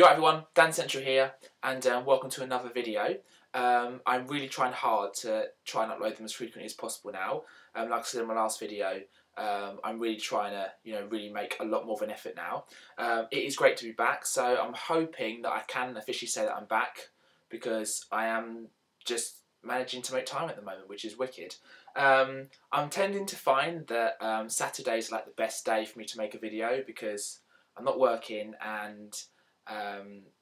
Yo everyone, Dancentral here, and welcome to another video. I'm really trying hard to try and upload them as frequently as possible now. Like I said in my last video, I'm really trying to, really make a lot more of an effort now. It is great to be back, so I'm hoping that I can officially say that I'm back, because I am just managing to make time at the moment, which is wicked. I'm tending to find that Saturdays are like the best day for me to make a video, because I'm not working and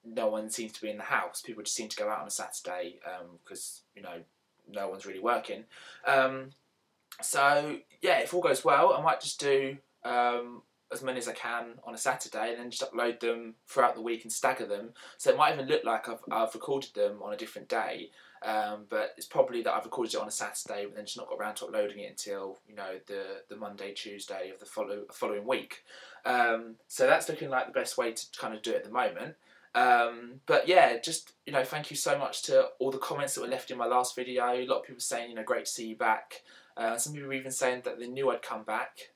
no one seems to be in the house. People just seem to go out on a Saturday because no one's really working. So yeah, if all goes well, I might just do as many as I can on a Saturday and then just upload them throughout the week and stagger them. So it might even look like I've recorded them on a different day, but it's probably that I've recorded it on a Saturday but then just not got around to uploading it until the Monday, Tuesday of the following week. So that's looking like the best way to kind of do it at the moment. But yeah, just thank you so much to all the comments that were left in my last video. A lot of people saying great to see you back. Some people were even saying that they knew I'd come back,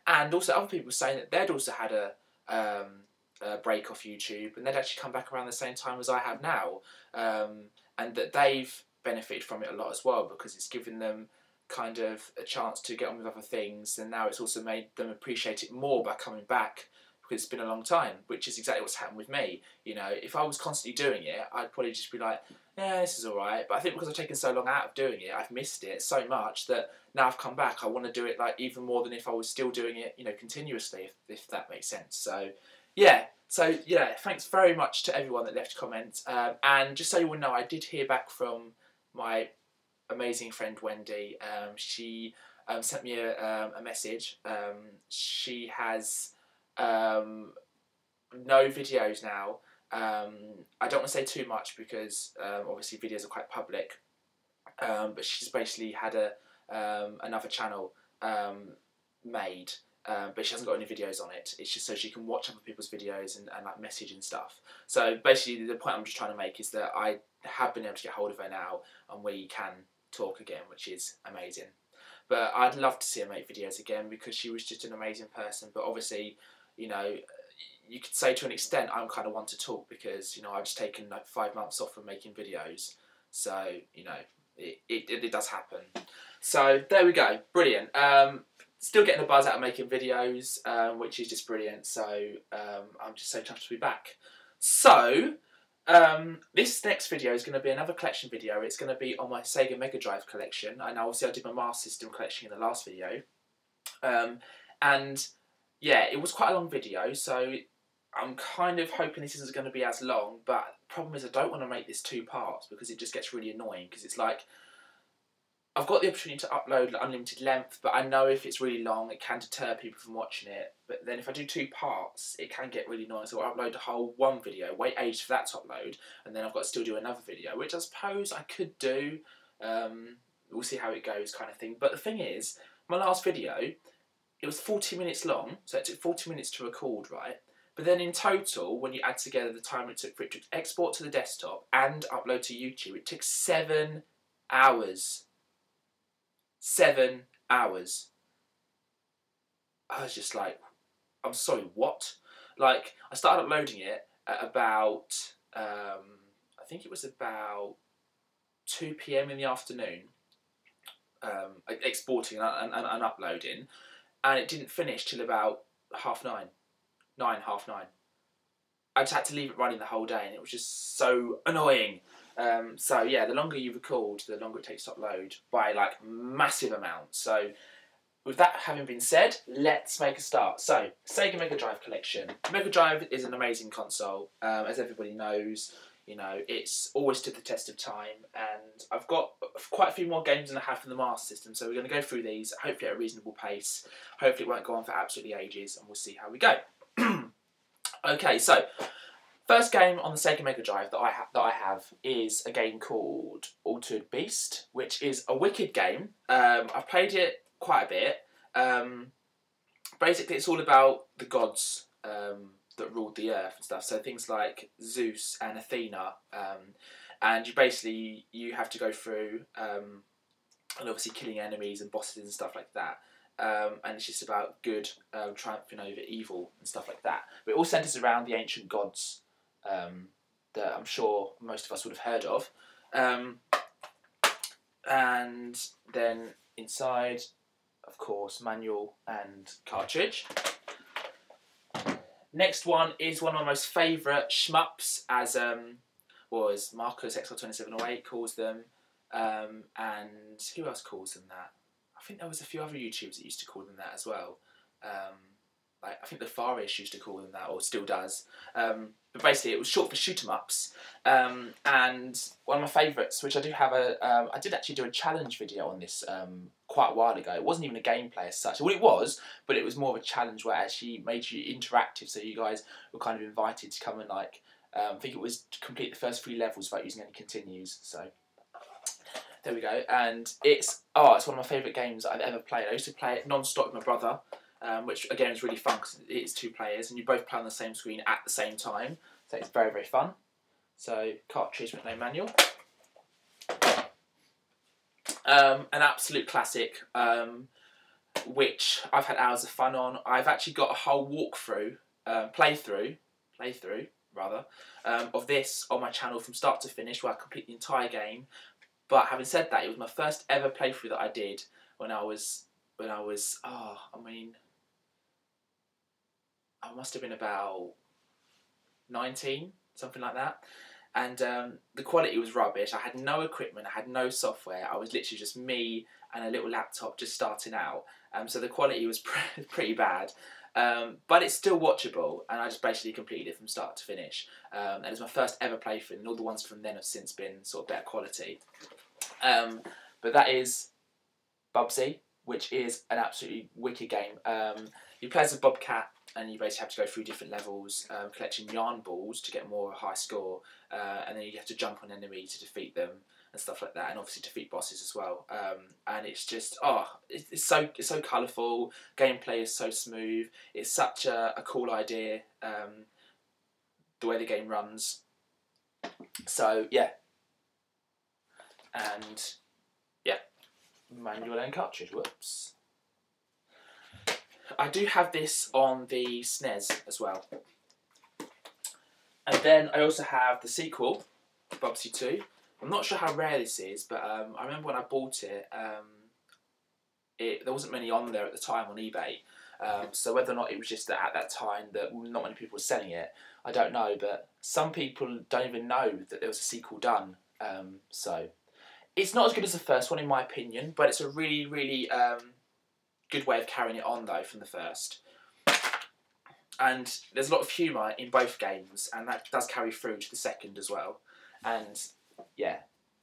and also other people saying that they'd also had a break off YouTube and they'd actually come back around the same time as I have now, and that they've benefited from it a lot as well, because it's given them kind of a chance to get on with other things, and now it's also made them appreciate it more by coming back, because it's been a long time, which is exactly what's happened with me. If I was constantly doing it, I'd probably just be like, yeah, this is alright, but I think because I've taken so long out of doing it, I've missed it so much that now I've come back, I want to do it like even more than if I was still doing it, continuously, if that makes sense. So yeah, thanks very much to everyone that left comments, and just so you all know, I did hear back from my amazing friend Wendy. She sent me a message. She has no videos now. I don't want to say too much because obviously videos are quite public, but she's basically had another channel made, but she hasn't got any videos on it. It's just so she can watch other people's videos and like message and stuff. So basically the point I'm just trying to make is that I have been able to get hold of her now and we can talk again, which is amazing. But I'd love to see her make videos again, because she was just an amazing person. But obviously, you could say to an extent I'm kind of one to talk, because I've just taken like 5 months off from making videos, so it does happen. So there we go, brilliant. Still getting a buzz out of making videos, which is just brilliant. So I'm just so chuffed to be back. So this next video is going to be another collection video. It's going to be on my Sega Mega Drive collection. I know obviously I did my Master System collection in the last video, and yeah, it was quite a long video, so I'm kind of hoping this isn't going to be as long, but the problem is I don't want to make this 2 parts, because it just gets really annoying, because it's like, I've got the opportunity to upload unlimited length, but I know if it's really long, it can deter people from watching it. But then if I do 2 parts, it can get really annoying, so I'll upload the whole one video, wait ages for that to upload, and then I've got to still do another video, which I suppose I could do. We'll see how it goes, kind of thing. But the thing is, my last video, it was 40 minutes long, so it took 40 minutes to record, right? But then in total, when you add together the time it took for it to export to the desktop and upload to YouTube, it took 7 hours. 7 hours. I was just like, I'm sorry, what? Like, I started uploading it at about, I think it was about 2 PM in the afternoon, exporting and uploading, and it didn't finish till about 9:30. 9:30. I just had to leave it running the whole day, and it was just so annoying. So yeah, the longer you record, the longer it takes to upload by like massive amounts. So with that having been said, let's make a start. So Sega Mega Drive collection. Mega Drive is an amazing console, as everybody knows. It's always stood the test of time, and I've got quite a few more games than I have for the Master System, so we're going to go through these, hopefully at a reasonable pace. Hopefully it won't go on for absolutely ages, and we'll see how we go. Okay, so first game on the Sega Mega Drive that I have is a game called Altered Beast, which is a wicked game. I've played it quite a bit. Basically, it's all about the gods that ruled the earth and stuff. So things like Zeus and Athena, and you have to go through and obviously killing enemies and bosses and stuff like that. And it's just about good triumphing over evil and stuff like that. But it all centres around the ancient gods that I'm sure most of us would have heard of. And then inside, of course, manual and cartridge. Next one is one of my most favourite shmups, as Marcus XL2708 calls them, and who else calls them that? I think there was a few other YouTubers that used to call them that as well. Like, I think the Far East used to call them that, or still does. But basically, it was short for shoot 'em ups. And one of my favourites, which I do have I did actually do a challenge video on this quite a while ago. It wasn't even a gameplay as such. Well, it was, but it was more of a challenge where it actually made you interactive. So you guys were kind of invited to come and, like, I think it was to complete the first 3 levels without using any continues. So there we go. And it's one of my favourite games that I've ever played. I used to play it non-stop with my brother. Which again is really fun because it's 2 players and you both play on the same screen at the same time, so it's very, very fun. So cartridge with no manual. An absolute classic, which I've had hours of fun on. I've actually got a whole playthrough of this on my channel from start to finish, where I complete the entire game. But having said that, it was my first ever playthrough that I did when I must have been about 19, something like that. And the quality was rubbish. I had no equipment, I had no software. I was literally just me and a little laptop just starting out. So the quality was pretty bad. But it's still watchable, and I just basically completed it from start to finish. And it was my first ever playthrough, and all the ones from then have since been sort of better quality. But that is Bubsy, which is an absolutely wicked game. You play as a bobcat, and you basically have to go through different levels, collecting yarn balls to get more high score, and then you have to jump on enemies to defeat them and stuff like that, and obviously defeat bosses as well. And it's just it's so colourful. Gameplay is so smooth. It's such a cool idea. The way the game runs. So yeah, and yeah, manual and cartridge. Whoops. I do have this on the SNES as well. And then I also have the sequel, Bubsy 2. I'm not sure how rare this is, but I remember when I bought it, there wasn't many on there at the time on eBay. So whether or not it was just that at that time that not many people were selling it, I don't know. But some people don't even know that there was a sequel done. So it's not as good as the first one in my opinion, but it's a really, really good way of carrying it on though from the first. And there's a lot of humour in both games, and that does carry through to the second as well. And yeah,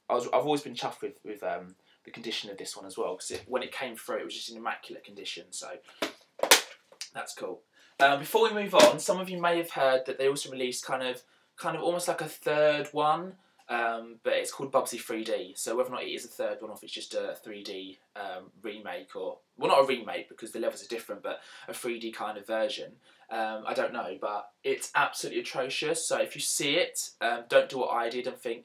I've always been chuffed with the condition of this one as well, because when it came through, it was just in immaculate condition. So that's cool. Before we move on, some of you may have heard that they also released kind of almost like a third one. But it's called Bubsy 3D, so whether or not it is a third one or if it's just a 3D remake, or, well, not a remake because the levels are different, but a 3D kind of version, I don't know, but it's absolutely atrocious. So if you see it, don't do what I did and think,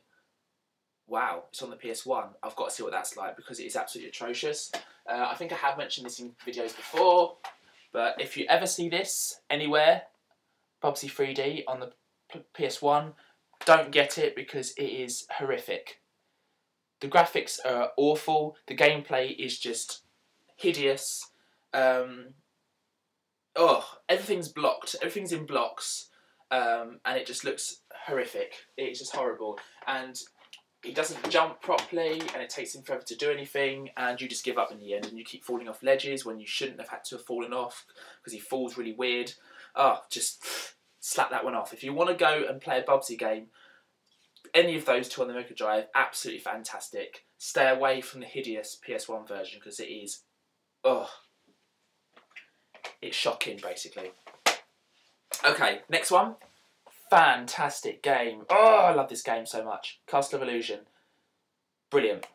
wow, it's on the PS1, I've got to see what that's like, because it is absolutely atrocious. I think I have mentioned this in videos before, but if you ever see this anywhere, Bubsy 3D on the PS1, don't get it, because it is horrific. The graphics are awful. The gameplay is just hideous. Everything's blocked. Everything's in blocks, and it just looks horrific. It's just horrible, and he doesn't jump properly, and it takes him forever to do anything, and you just give up in the end, and you keep falling off ledges when you shouldn't have had to have fallen off, because he falls really weird. Just slap that one off. If you want to go and play a Bubsy game, any of those 2 on the Mega Drive, absolutely fantastic. Stay away from the hideous PS1 version, because it is, it's shocking, basically. Okay, next one. Fantastic game. I love this game so much. Castle of Illusion. Brilliant.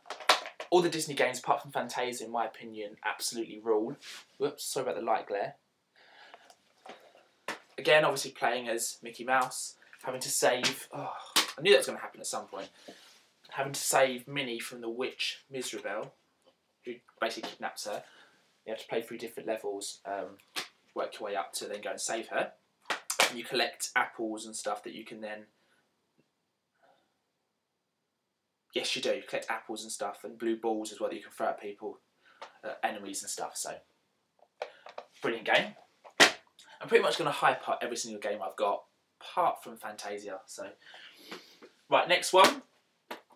All the Disney games, apart from Fantasia, in my opinion, absolutely rule. Whoops, sorry about the light glare. Again, obviously playing as Mickey Mouse, having to save... I knew that was going to happen at some point. Having to save Minnie from the witch Miserabelle, who basically kidnaps her. You have to play through different levels, work your way up to then go and save her. You collect apples and stuff that you can then... Yes, you do. You collect apples and stuff, and blue balls as well that you can throw at people, enemies and stuff. So, brilliant game. I'm pretty much going to hype up every single game I've got, apart from Fantasia. So, right, next one.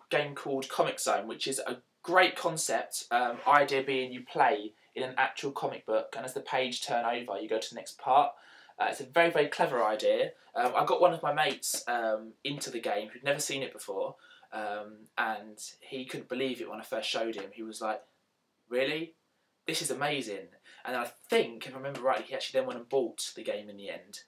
Game called Comic Zone, which is a great concept. Idea being you play in an actual comic book, and as the page turn over, you go to the next part. It's a very, very clever idea. I got one of my mates into the game who'd never seen it before, and he couldn't believe it when I first showed him. He was like, really? This is amazing. And I think, if I remember rightly, he actually then went and bought the game in the end,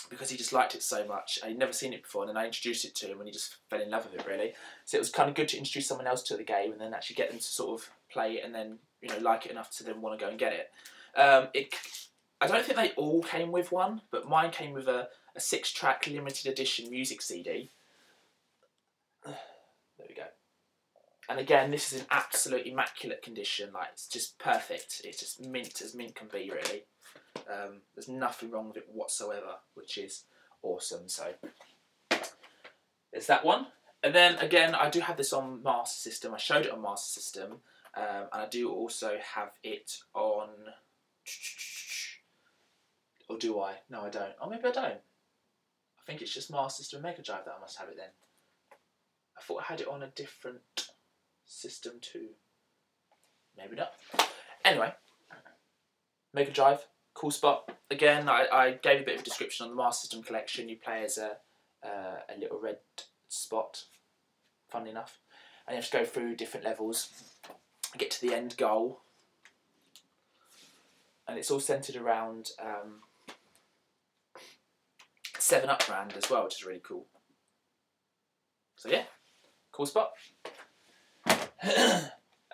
because he just liked it so much. And he'd never seen it before, and then I introduced it to him, and he just fell in love with it, really. So it was kind of good to introduce someone else to the game, and then actually get them to sort of play it, and then, you know, like it enough to then want to go and get it. I don't think they all came with one, but mine came with a 6-track limited edition music CD. There we go. And again, this is in absolute immaculate condition. Like, it's just perfect. It's just mint as mint can be, really. There's nothing wrong with it whatsoever, which is awesome. So there's that one. And then again, I do have this on Master System. I showed it on Master System, and I do also have it on... Or do I? No, I don't. Oh, maybe I don't. I think it's just Master System and Mega Drive that I must have it then. I thought I had it on a different system too. Maybe not. Anyway, Mega Drive, cool spot. Again, I gave a bit of a description on the Master System collection. You play as a little red spot, funnily enough. And you have to go through different levels, get to the end goal. And it's all centred around 7-Up brand as well, which is really cool. So yeah, cool spot.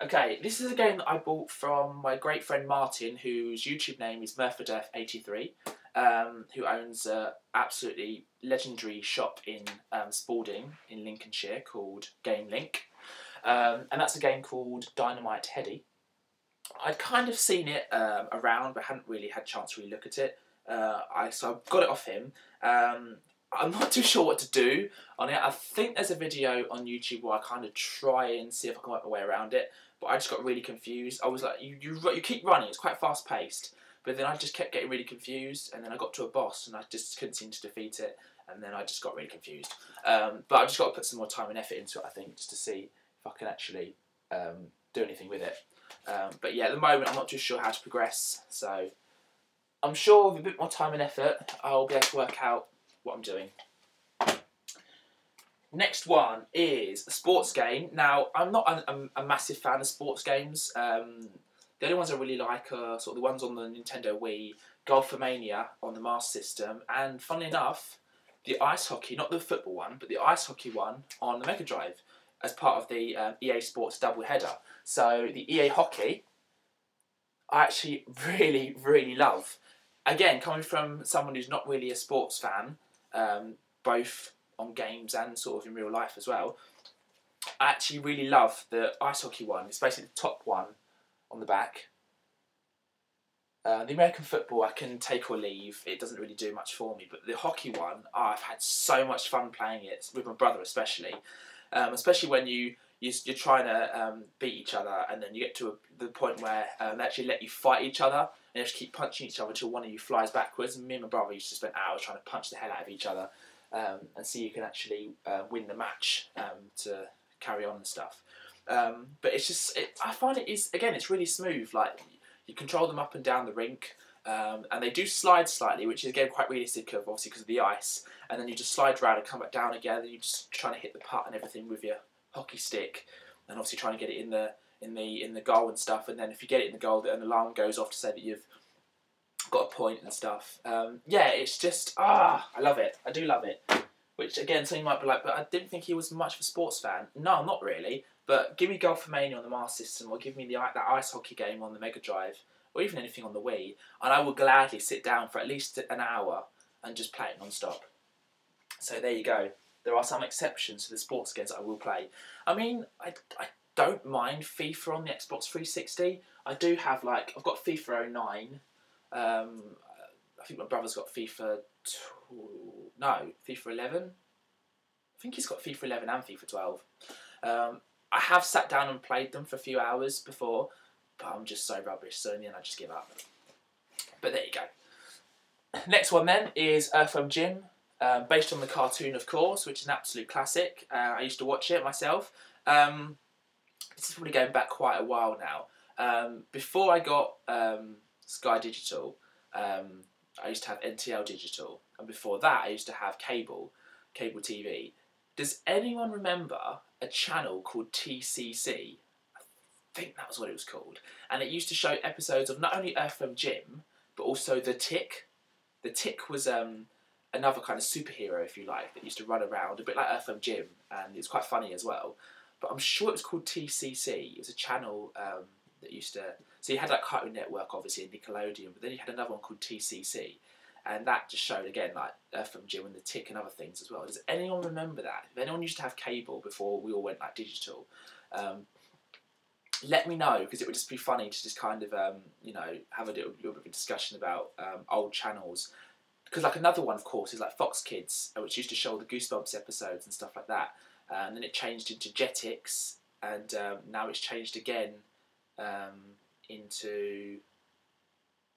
Okay, this is a game that I bought from my great friend Martin, whose YouTube name is Murphadeath83, who owns an absolutely legendary shop in Spalding in Lincolnshire called Game Link. And that's a game called Dynamite Heady. I'd kind of seen it around, but hadn't really had a chance to really look at it. So I got it off him. I'm not too sure what to do on it. I think there's a video on YouTube where I kind of try and see if I can work my way around it, but I just got really confused. I was like, you keep running, it's quite fast paced, but then I just kept getting really confused, and then I got to a boss and I just couldn't seem to defeat it, and then I just got really confused. But I've just got to put some more time and effort into it, I think, just to see if I can actually do anything with it. But yeah, at the moment I'm not too sure how to progress, so I'm sure with a bit more time and effort I'll be able to work out what I'm doing. Next one is a sports game. Now, I'm not a massive fan of sports games. The only ones I really like are sort of the ones on the Nintendo Wii, Golfomania on the Master System, and funnily enough, the ice hockey, not the football one, but the ice hockey one on the Mega Drive as part of the EA Sports double header. So the EA Hockey, I actually really, really love. Again, coming from someone who's not really a sports fan, both on games and sort of in real life as well, I actually really love the ice hockey one. It's basically the top one on the back. The American football I can take or leave. It doesn't really do much for me. But the hockey one, I've had so much fun playing it, with my brother especially. Especially when you're trying to beat each other, and then you get to the point where they actually let you fight each other, and you just keep punching each other until one of you flies backwards. And me and my brother used to spend hours trying to punch the hell out of each other, and see you can actually win the match to carry on and stuff. But it's just, I find it is, again, it's really smooth. Like, you control them up and down the rink, and they do slide slightly, which is again quite realistic, obviously because of the ice. And then you just slide around and come back down again, and you're just trying to hit the putt and everything with your hockey stick, and obviously trying to get it in the goal and stuff. And then if you get it in the goal, an alarm goes off to say that you've got a point and stuff. Yeah, it's just, I love it. I do love it. Which again, some might be like, but I didn't think he was much of a sports fan. No, not really. But give me Golfomania on the Master System, or give me that ice hockey game on the Mega Drive, or even anything on the Wii, and I will gladly sit down for at least an hour and just play it non-stop. So there you go. There are some exceptions to the sports games that I will play. I mean, I don't mind FIFA on the Xbox 360. I do have, like, I've got FIFA 09. I think my brother's got FIFA 11. I think he's got FIFA 11 and FIFA 12. I have sat down and played them for a few hours before, but I'm just so rubbish, so in the end I just give up. But there you go. Next one then is Earthworm Jim, based on the cartoon, of course, which is an absolute classic. I used to watch it myself. This is probably going back quite a while now. Before I got Sky Digital, I used to have NTL Digital, and before that I used to have cable TV. Does anyone remember a channel called TCC? I think that was what it was called. And it used to show episodes of not only Earthworm Jim, but also The Tick. The Tick was another kind of superhero, if you like, that used to run around, a bit like Earthworm Jim, and it was quite funny as well. But I'm sure it was called TCC. It was a channel that used to... So you had like Cartoon Network, obviously, and Nickelodeon, but then you had another one called TCC. And that just showed, again, like Earthworm Jim and The Tick and other things as well. Does anyone remember that? If anyone used to have cable before we all went like digital, let me know, because it would just be funny to just kind of, you know, have a little bit of a discussion about old channels. Because like another one, of course, is like Fox Kids, which used to show the Goosebumps episodes and stuff like that. And then it changed into Jetix, and now it's changed again into...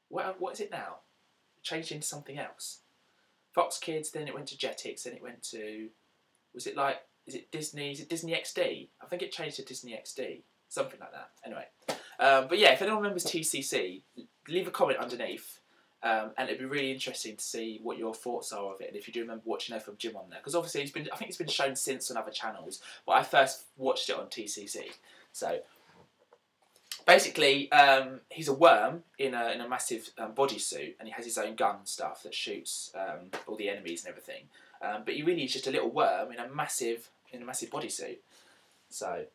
What is it now? Changed into something else. Fox Kids, then it went to Jetix, then it went to... Was it like... Is it Disney? Is it Disney XD? I think it changed to Disney XD. Something like that. Anyway. But yeah, if anyone remembers TCC, leave a comment underneath. And it'd be really interesting to see what your thoughts are of it, and if you do remember watching Earthworm Jim on there. Because obviously, I think it's been shown since on other channels, but I first watched it on TCC. So... Basically, he's a worm in a massive bodysuit, and he has his own gun and stuff that shoots all the enemies and everything. But he really is just a little worm in a massive bodysuit. So,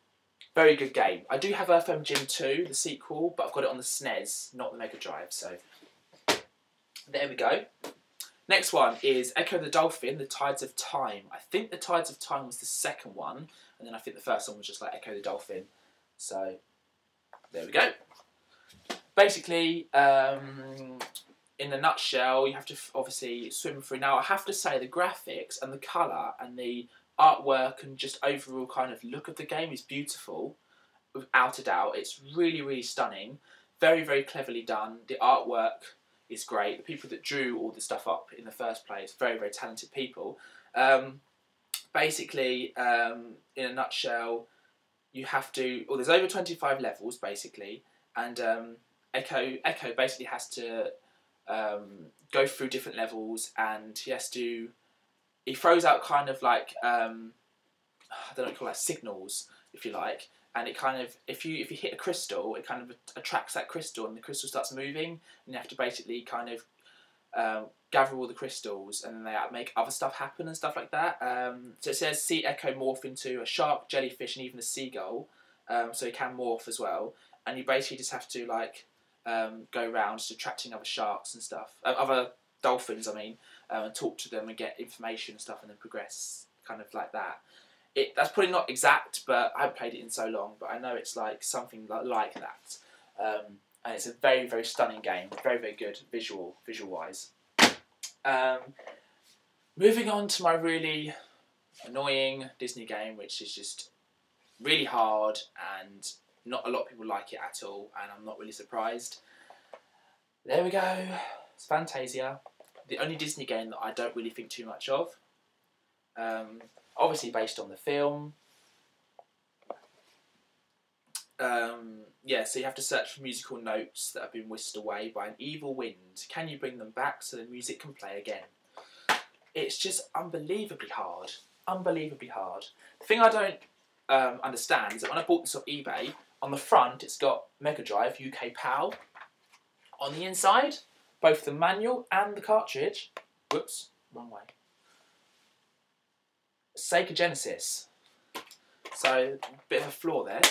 very good game. I do have Earthworm Jim 2, the sequel, but I've got it on the SNES, not the Mega Drive. So, there we go. Next one is Echo the Dolphin, The Tides of Time. I think The Tides of Time was the second one, and then I think the first one was just like Echo the Dolphin. So... there we go. Basically, in a nutshell, you have to obviously swim through. Now, I have to say the graphics and the colour and the artwork and just overall kind of look of the game is beautiful, without a doubt. It's really, really stunning. Very, very cleverly done. The artwork is great. The people that drew all the stuff up in the first place, very, very talented people. Basically, in a nutshell... you have to... Well, there's over 25 levels, basically, and Echo basically has to go through different levels, and he has to... He throws out kind of like... I don't know what you call that, signals, if you like, and it kind of... If you hit a crystal, it kind of attracts that crystal, and the crystal starts moving, and you have to basically kind of gather all the crystals, and then they make other stuff happen and stuff like that. So it says, see Echo morph into a shark, jellyfish, and even a seagull. So he can morph as well. And you basically just have to like go around just attracting other sharks and stuff, other dolphins, I mean, and talk to them and get information and stuff, and then progress kind of like that. That's probably not exact, but I haven't played it in so long, but I know it's like something like that. And it's a very, very stunning game, very, very good visual-wise. Moving on to my really annoying Disney game, which is just really hard, and not a lot of people like it at all, and I'm not really surprised. There we go. It's Fantasia, the only Disney game that I don't really think too much of. Obviously based on the film. Yeah, so you have to search for musical notes that have been whisked away by an evil wind. Can you bring them back so the music can play again? It's just unbelievably hard. Unbelievably hard. The thing I don't understand is that when I bought this off eBay, on the front it's got Mega Drive UK PAL. On the inside, both the manual and the cartridge, whoops, wrong way, Sega Genesis. So, bit of a flaw there.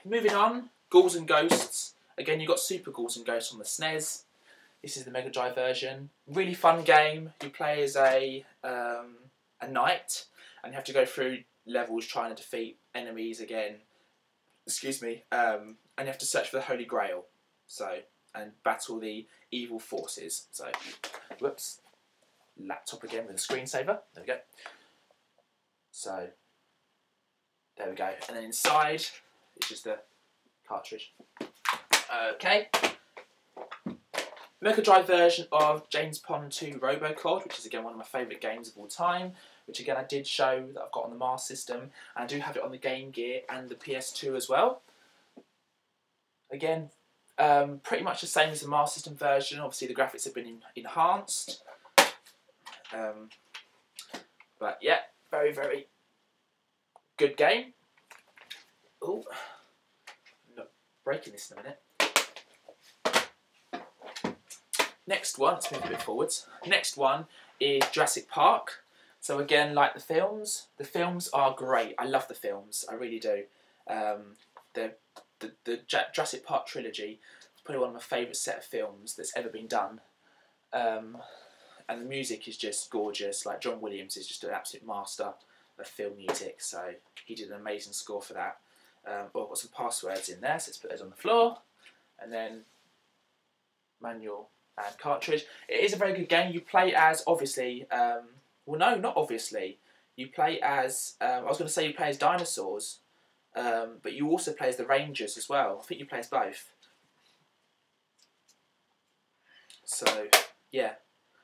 Moving on, Ghouls and Ghosts. Again, you've got Super Ghouls and Ghosts on the SNES. This is the Mega Drive version. Really fun game. You play as a knight, and you have to go through levels trying to defeat enemies again. Excuse me. And you have to search for the Holy Grail. So, and battle the evil forces. So, whoops, laptop again with a screensaver. There we go. So, there we go. And then inside, it's just the cartridge. Okay. Mega Drive version of James Pond 2 Robocod, which is again one of my favourite games of all time, which again I did show that I've got on the Master System, and I do have it on the Game Gear and the PS2 as well. Again, pretty much the same as the Master System version. Obviously the graphics have been enhanced. But yeah, very, very good game. Oh, I'm not breaking this in a minute. Next one, let's move a bit forwards. Next one is Jurassic Park. So again, like the films are great. I love the films, I really do. The Jurassic Park trilogy is probably one of my favourite set of films that's ever been done. And the music is just gorgeous. Like John Williams is just an absolute master of film music, so he did an amazing score for that. I've got some passwords in there, so let's put those on the floor. And then manual and cartridge. It is a very good game. You play as, obviously, well no, not obviously. You play as, I was going to say you play as dinosaurs, but you also play as the Rangers as well. I think you play as both. So, yeah.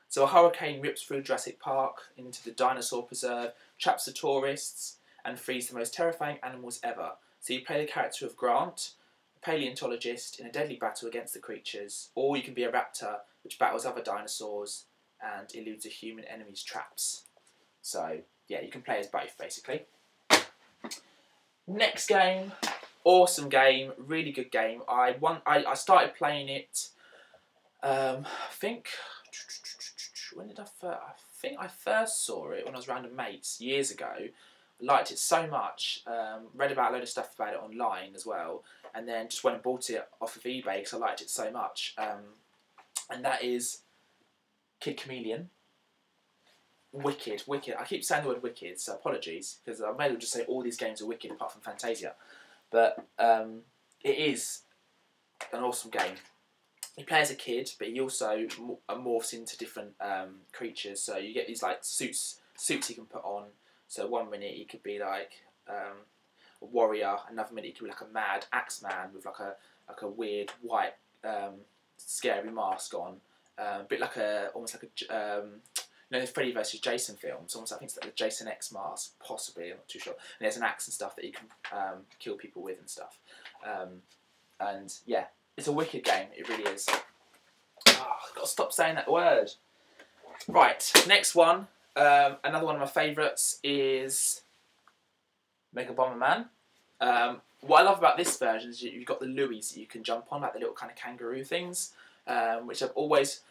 So a hurricane rips through Jurassic Park into the dinosaur preserve, traps the tourists, and frees the most terrifying animals ever. So you play the character of Grant, a paleontologist, in a deadly battle against the creatures, or you can be a raptor, which battles other dinosaurs and eludes a human enemy's traps. So, yeah, you can play as both, basically. Next game, awesome game, really good game. I started playing it, I think, when did I think I first saw it when I was around a mate's years ago. Liked it so much, read about a load of stuff about it online as well, and then just went and bought it off of eBay because I liked it so much. And that is Kid Chameleon. Wicked, wicked. I keep saying the word wicked, so apologies, because I may as well just say all these games are wicked apart from Fantasia. But it is an awesome game. You play as a kid, but he also morphs into different creatures. So you get these like suits he can put on. So one minute he could be like a warrior, another minute he could be like a mad axe man with like a weird white scary mask on, a bit like almost like a the Freddy vs Jason films. Almost I think it's like the Jason X mask, possibly. I'm not too sure. And there's an axe and stuff that you can kill people with and stuff. And yeah, it's a wicked game. It really is. Oh, I've got to stop saying that word. Right, next one. Another one of my favourites is Mega Bomberman. What I love about this version is you've got the Louis that you can jump on, like the little kind of kangaroo things, which I've always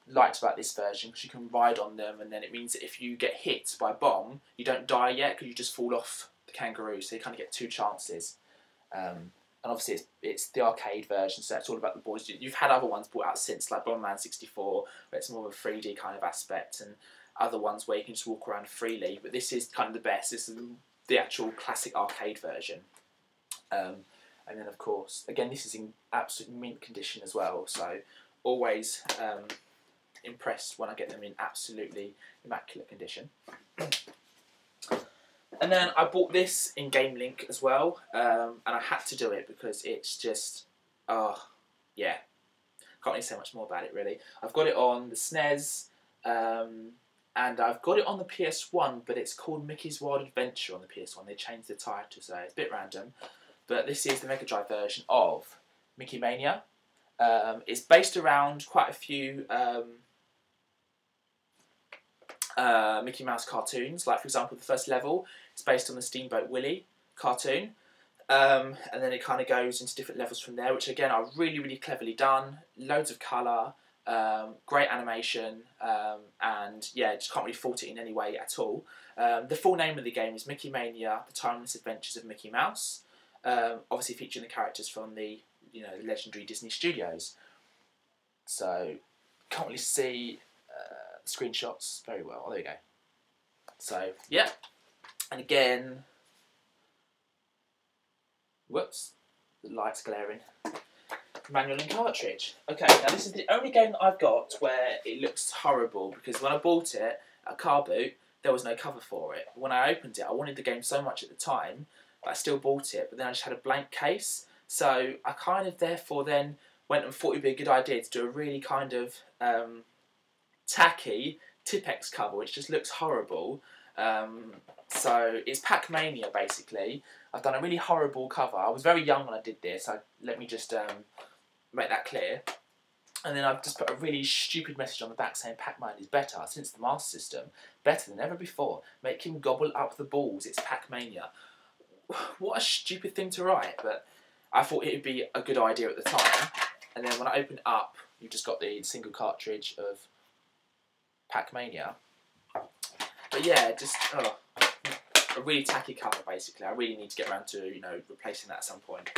liked about this version, because you can ride on them, and then it means that if you get hit by a bomb, you don't die yet because you just fall off the kangaroo, so you kind of get two chances. And obviously it's the arcade version, so it's all about the boys. You've had other ones brought out since, like Bomberman 64, where it's more of a 3D kind of aspect, and other ones where you can just walk around freely, but this is kind of the best. This is the actual classic arcade version. And then of course, again, this is in absolute mint condition as well, so always impressed when I get them in absolutely immaculate condition. And then I bought this in Game Link as well, and I had to do it because it's just, yeah, can't really say much more about it really. I've got it on the SNES, and I've got it on the PS1, but it's called Mickey's Wild Adventure on the PS1. They changed the title, so it's a bit random. But this is the Mega Drive version of Mickey Mania. It's based around quite a few Mickey Mouse cartoons. Like, for example, the first level is based on the Steamboat Willie cartoon. And then it kind of goes into different levels from there, which again are really, really cleverly done. Loads of colour. Great animation, and yeah, just can't really fault it in any way at all. The full name of the game is Mickey Mania: The Timeless Adventures of Mickey Mouse. Obviously featuring the characters from the the legendary Disney Studios. So can't really see screenshots very well. Oh, there you go. So yeah, and again, whoops, the light's glaring. Manual and cartridge. Okay, now this is the only game that I've got where it looks horrible, because when I bought it at Car Boot, there was no cover for it. When I opened it, I wanted the game so much at the time, but I still bought it, but then I just had a blank case. So I kind of therefore then went and thought it would be a good idea to do a really kind of tacky Tipex cover, which just looks horrible. So it's Pac-Mania, basically. I've done a really horrible cover. I was very young when I did this. Let me just make that clear. And then I've just put a really stupid message on the back saying Pac-Man is better since the Master System. Better than ever before. Make him gobble up the balls. It's Pac-Mania. What a stupid thing to write, but I thought it would be a good idea at the time. And then when I opened it up, you've just got the single cartridge of Pac-Mania. But yeah, just a really tacky cover, basically. I really need to get around to, replacing that at some point.